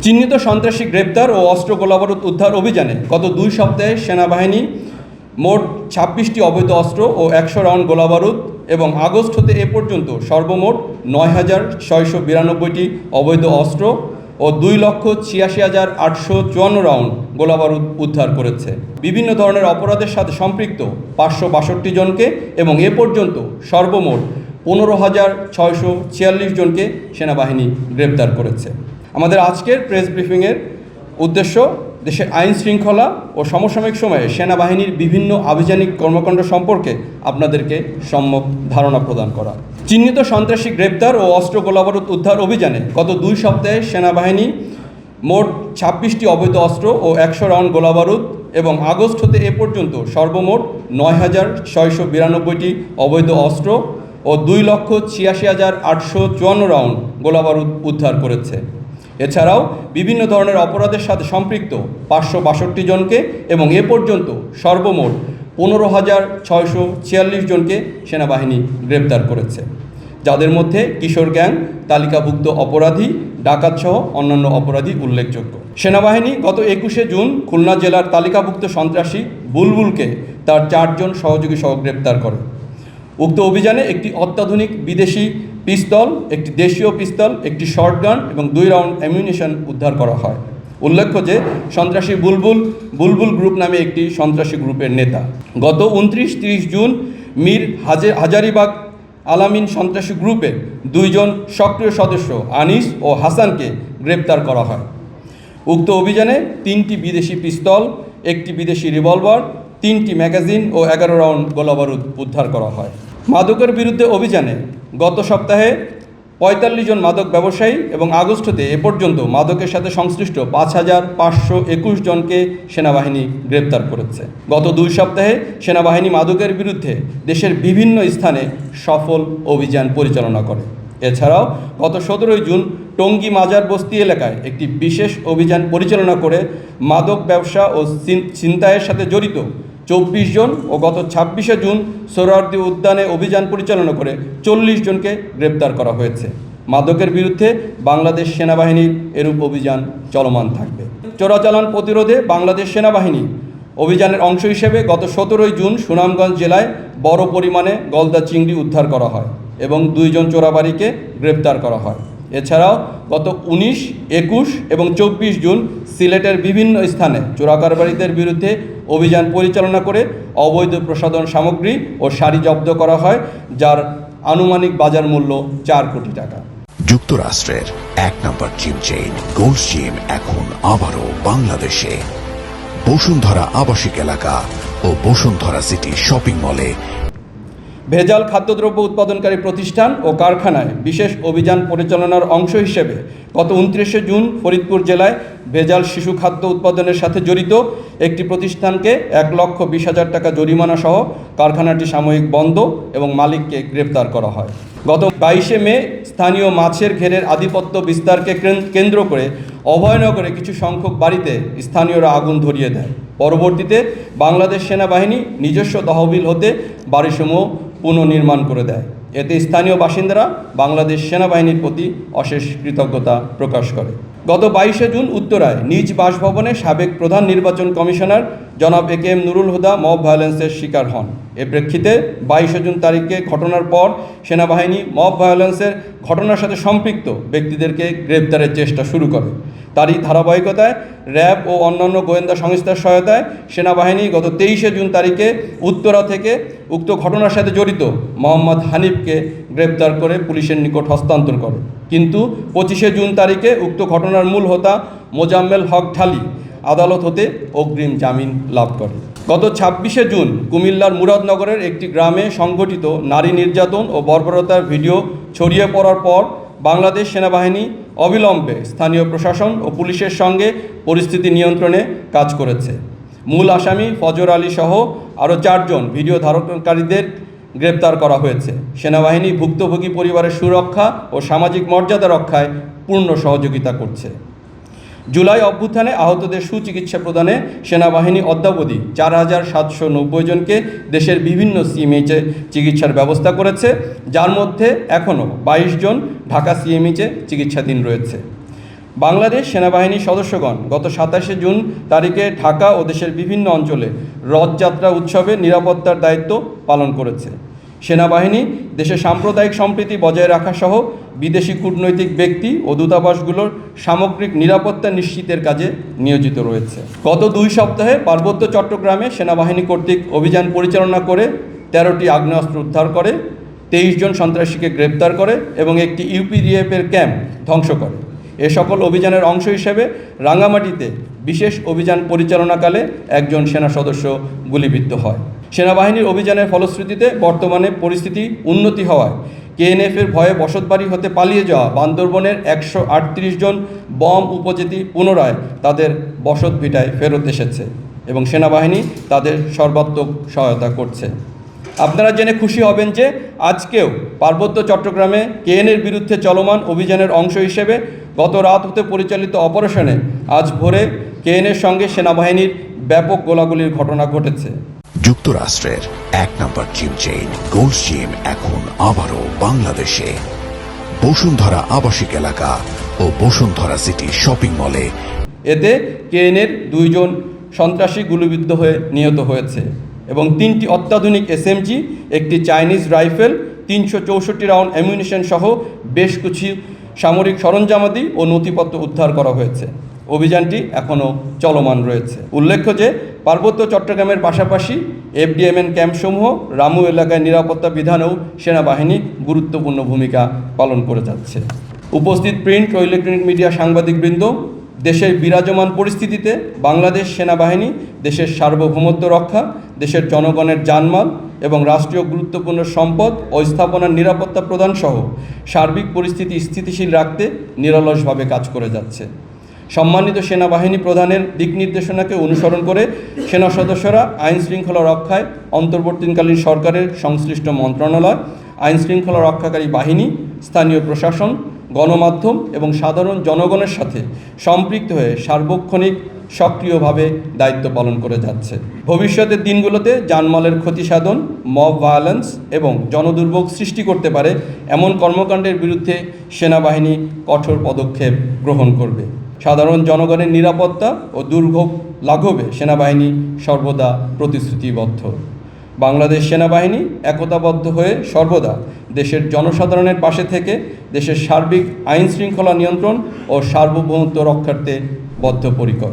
চিহ্নিত সন্ত্রাসী গ্রেপ্তার ও অস্ত্র গোলাবারুদ উদ্ধার অভিযানে গত 2 সপ্তাহে সেনাবাহিনী মোট 26টি অবৈধ অস্ত্র ও 100 রাউন্ড গোলাবারুদ এবং আগস্ট হতে এ পর্যন্ত সর্বমোট 9,692টি অবৈধ অস্ত্র ও 2,86,854 রাউন্ড গোলাবারুদ উদ্ধার করেছে। বিভিন্ন ধরনের অপরাধের সাথে সম্পৃক্ত 562 জনকে এবং এ পর্যন্ত সর্বমোট 15,646 জনকে সেনাবাহিনী গ্রেপ্তার করেছে। আমাদের আজকের প্রেস ব্রিফিংয়ের উদ্দেশ্য দেশের আইন শৃঙ্খলা ও সমসাময়িক সময়ে সেনাবাহিনীর বিভিন্ন আভিযানিক কর্মকাণ্ড সম্পর্কে আপনাদেরকে সম্যক ধারণা প্রদান করা। চিহ্নিত সন্ত্রাসী গ্রেপ্তার ও অস্ত্র গোলাবারুদ উদ্ধার অভিযানে গত 2 সপ্তাহে সেনাবাহিনী মোট 26টি অবৈধ অস্ত্র ও 100 রাউন্ড গোলাবারুদ এবং আগস্ট হতে এ পর্যন্ত সর্বমোট 9,692টি অবৈধ অস্ত্র ও 2,86,854 রাউন্ড গোলাবারুদ উদ্ধার করেছে। এছাড়াও বিভিন্ন ধরনের অপরাধের সাথে সম্পৃক্ত 562 জনকে এবং এ পর্যন্ত সর্বমোট 15,646 জনকে সেনাবাহিনী গ্রেপ্তার করেছে, যাদের মধ্যে কিশোর গ্যাং, তালিকাভুক্ত অপরাধী, ডাকাতসহ অন্যান্য অপরাধী উল্লেখযোগ্য। সেনাবাহিনী গত 21শে জুন খুলনা জেলার তালিকাভুক্ত সন্ত্রাসী বুলবুলকে তার 4 জন সহযোগী সহ গ্রেপ্তার করে। উক্ত অভিযানে একটি অত্যাধুনিক বিদেশি পিস্তল, একটি দেশীয় পিস্তল, একটি শর্টগান এবং 2 রাউন্ড অ্যামিউনিশন উদ্ধার করা হয়। উল্লেখ্য যে সন্ত্রাসী বুলবুল গ্রুপ নামে একটি সন্ত্রাসী গ্রুপের নেতা। গত 29-30 জুন মীর হাজারিবাগ আলামিন সন্ত্রাসী গ্রুপের 2 জন সক্রিয় সদস্য আনিস ও হাসানকে গ্রেপ্তার করা হয়। উক্ত অভিযানে 3টি বিদেশি পিস্তল, একটি বিদেশি রিভলভার, 3টি ম্যাগাজিন ও 11 রাউন্ড গোলাবারুদ উদ্ধার করা হয়। মাদকের বিরুদ্ধে অভিযানে গত সপ্তাহে 45 জন মাদক ব্যবসায়ী এবং আগস্ট হতে এ পর্যন্ত মাদকের সাথে সংশ্লিষ্ট 5,521 জনকে সেনাবাহিনী গ্রেপ্তার করেছে। গত 2 সপ্তাহে সেনাবাহিনী মাদকের বিরুদ্ধে দেশের বিভিন্ন স্থানে সফল অভিযান পরিচালনা করে। এছাড়াও গত 17 জুন টঙ্গী মাজার বস্তি এলাকায় একটি বিশেষ অভিযান পরিচালনা করে মাদক ব্যবসা ও ছিনতাইয়ের সাথে জড়িত 24 জন ও গত 26শে জুন সোহরাওয়ার্দী উদ্যানে অভিযান পরিচালনা করে 40 জনকে গ্রেপ্তার করা হয়েছে। মাদকের বিরুদ্ধে বাংলাদেশ সেনাবাহিনীর এরূপ অভিযান চলমান থাকবে। চোরাচালান প্রতিরোধে বাংলাদেশ সেনাবাহিনী অভিযানের অংশ হিসেবে গত 17 জুন সুনামগঞ্জ জেলায় বড় পরিমাণে গলদা চিংড়ি উদ্ধার করা হয় এবং 2 জন চোরাবাড়িকে গ্রেপ্তার করা হয়। এছাড়াও গত 19, 21 এবং 24 জুন সিলেটের বিভিন্ন স্থানে চোরাকারবারিদের বিরুদ্ধে অভিযান পরিচালনা করে অবৈধ প্রসাধন সামগ্রী ও শাড়ি জব্দ করা হয়, যার আনুমানিক বাজার মূল্য 4 কোটি টাকা। যুক্তরাষ্ট্রের 1 নম্বর জিম চেইন গোল্ড জিম এখন আবারও বাংলাদেশে। বসুন্ধরা আবাসিক এলাকা ও বসুন্ধরা সিটি শপিং মলে ভেজাল খাদ্যদ্রব্য উৎপাদনকারী প্রতিষ্ঠান ও কারখানায় বিশেষ অভিযান পরিচালনার অংশ হিসেবে গত 29শে জুন ফরিদপুর জেলায় ভেজাল শিশু খাদ্য উৎপাদনের সাথে জড়িত একটি প্রতিষ্ঠানকে 1,20,000 টাকা জরিমানা সহ কারখানাটি সাময়িক বন্ধ এবং মালিককে গ্রেপ্তার করা হয়। গত 22শে মে স্থানীয় মাছের ঘেরের আধিপত্য বিস্তারকে কেন্দ্র করে অভয়নগরে কিছু সংখ্যক বাড়িতে স্থানীয়রা আগুন ধরিয়ে দেয়। পরবর্তীতে বাংলাদেশ সেনাবাহিনী নিজস্ব তহবিল হতে বাড়িসমূহ পুনর্নির্মাণ করে দেয়। এতে স্থানীয় বাসিন্দারা বাংলাদেশ সেনাবাহিনীর প্রতি অশেষ কৃতজ্ঞতা প্রকাশ করে। গত 22শে জুন উত্তরায় নিজ বাসভবনে সাবেক প্রধান নির্বাচন কমিশনার জনাব AKM নুরুল হুদা মব ভায়োলেন্সের শিকার হন। এ প্রেক্ষিতে 22শে জুন তারিখে ঘটনার পর সেনাবাহিনী মব ভায়োলেন্সের ঘটনার সাথে সম্পৃক্ত ব্যক্তিদেরকে গ্রেপ্তারের চেষ্টা শুরু করে। তারই ধারাবাহিকতায় র্যাব ও অন্যান্য গোয়েন্দা সংস্থার সহায়তায় সেনাবাহিনী গত 23শে জুন তারিখে উত্তরা থেকে উক্ত ঘটনার সাথে জড়িত মোহাম্মদ হানিফকে গ্রেপ্তার করে পুলিশের নিকট হস্তান্তর করে। কিন্তু 25শে জুন তারিখে উক্ত ঘটনার মূল হোতা মোজাম্মেল হক ঢালি আদালত হতে অগ্রিম জামিন লাভ করে। গত 26শে জুন কুমিল্লার মুরাদনগরের একটি গ্রামে সংঘটিত নারী নির্যাতন ও বর্বরতার ভিডিও ছড়িয়ে পড়ার পর বাংলাদেশ সেনাবাহিনী অবিলম্বে স্থানীয় প্রশাসন ও পুলিশের সঙ্গে পরিস্থিতি নিয়ন্ত্রণে কাজ করেছে। মূল আসামি ফজর আলী সহ আরও 4 জন ভিডিও ধারণকারীদের গ্রেপ্তার করা হয়েছে। সেনাবাহিনী ভুক্তভোগী পরিবারের সুরক্ষা ও সামাজিক মর্যাদা রক্ষায় পূর্ণ সহযোগিতা করছে। জুলাই অভ্যুত্থানে আহতদের সুচিকিৎসা প্রদানে সেনাবাহিনী অদ্যাবধি 4,790 জনকে দেশের বিভিন্ন CMH-এ চিকিৎসার ব্যবস্থা করেছে, যার মধ্যে এখনও 22 জন ঢাকা CMH-এ চিকিৎসাধীন রয়েছে। বাংলাদেশ সেনাবাহিনীর সদস্যগণ গত 27 জুন তারিখে ঢাকা ও দেশের বিভিন্ন অঞ্চলে রথযাত্রা উৎসবে নিরাপত্তার দায়িত্ব পালন করেছে। সেনাবাহিনী দেশের সাম্প্রদায়িক সম্প্রীতি বজায় রাখা সহ বিদেশি কূটনৈতিক ব্যক্তি ও দূতাবাসগুলোর সামগ্রিক নিরাপত্তা নিশ্চিতের কাজে নিয়োজিত রয়েছে। গত 2 সপ্তাহে পার্বত্য চট্টগ্রামে সেনাবাহিনী কর্তৃক অভিযান পরিচালনা করে 13টি আগ্নেয়াস্ত্র উদ্ধার করে, 23 জন সন্ত্রাসীকে গ্রেপ্তার করে এবং একটি ইউপিডিএফের ক্যাম্প ধ্বংস করে। এ সকল অভিযানের অংশ হিসেবে রাঙ্গামাটিতে বিশেষ অভিযান পরিচালনাকালে একজন সেনা সদস্য গুলিবিদ্ধ হয়। সেনাবাহিনীর অভিযানের ফলশ্রুতিতে বর্তমানে পরিস্থিতি উন্নতি হওয়ায় কেএনএফের ভয়ে বসতবাড়ি হতে পালিয়ে যাওয়া বান্দরবনের 138 জন বম উপজাতি পুনরায় তাদের বসতভিটায় ফেরত এসেছে এবং সেনাবাহিনী তাদের সর্বাত্মক সহায়তা করছে। আপনারা জেনে খুশি হবেন যে আজকেও পার্বত্য চট্টগ্রামে কেএনএর বিরুদ্ধে চলমান অভিযানের অংশ হিসেবে গত রাত হতে পরিচালিত অপারেশনে আজ ভোরে কেএনএর সঙ্গে সেনাবাহিনীর ব্যাপক গোলাগুলির ঘটনা ঘটেছে। যুক্তরাষ্ট্রের 1 নম্বর জিম চেইন গোল্ডস জিম এখন আবারও বাংলাদেশে। বসুন্ধরা আবাসিক এলাকা ও বসুন্ধরা সিটি শপিং মলে। এতে কেএনএর 2 জন সন্ত্রাসী গুলিবিদ্ধ হয়ে নিহত হয়েছে এবং 3টি অত্যাধুনিক এসএমজি, একটি চাইনিজ রাইফেল, 364 রাউন্ড অ্যামিউনিশন সহ বেশ কিছু সামরিক সরঞ্জামাদি ও নথিপত্র উদ্ধার করা হয়েছে। অভিযানটি এখনও চলমান রয়েছে। উল্লেখ্য যে পার্বত্য চট্টগ্রামের পাশাপাশি এফডিএমএন ক্যাম্পসমূহ রামু এলাকায় নিরাপত্তা বিধানেও সেনাবাহিনী গুরুত্বপূর্ণ ভূমিকা পালন করে যাচ্ছে। উপস্থিত প্রিন্ট ও ইলেকট্রনিক মিডিয়া সাংবাদিকবৃন্দ, দেশের বিরাজমান পরিস্থিতিতে বাংলাদেশ সেনাবাহিনী দেশের সার্বভৌমত্ব রক্ষা, দেশের জনগণের জানমাল এবং রাষ্ট্রীয় গুরুত্বপূর্ণ সম্পদ ও স্থাপনার নিরাপত্তা প্রদান সহ সার্বিক পরিস্থিতি স্থিতিশীল রাখতে নিরলসভাবে কাজ করে যাচ্ছে। সম্মানিত সেনাবাহিনী প্রধানের দিক নির্দেশনাকে অনুসরণ করে সেনা সদস্যরা আইন শৃঙ্খলা রক্ষায় অন্তর্বর্তীকালীন সরকারের সংশ্লিষ্ট মন্ত্রণালয়, আইন শৃঙ্খলা রক্ষাকারী বাহিনী, স্থানীয় প্রশাসন, গণমাধ্যম এবং সাধারণ জনগণের সাথে সম্পৃক্ত হয়ে সার্বক্ষণিক সক্রিয়ভাবে দায়িত্ব পালন করে যাচ্ছে। ভবিষ্যতের দিনগুলোতে জানমালের ক্ষতি সাধন, মব ভায়োলেন্স এবং জনদুর্ভোগ সৃষ্টি করতে পারে এমন কর্মকাণ্ডের বিরুদ্ধে সেনাবাহিনী কঠোর পদক্ষেপ গ্রহণ করবে। সাধারণ জনগণের নিরাপত্তা ও দুর্ভোগ লাঘবে সেনাবাহিনী সর্বদা প্রতিশ্রুতিবদ্ধ। বাংলাদেশ সেনাবাহিনী একতাবদ্ধ হয়ে সর্বদা দেশের জনসাধারণের পাশে থেকে দেশের সার্বিক আইন শৃঙ্খলা নিয়ন্ত্রণ ও সার্বভৌমত্ব রক্ষার্থে বদ্ধপরিকর।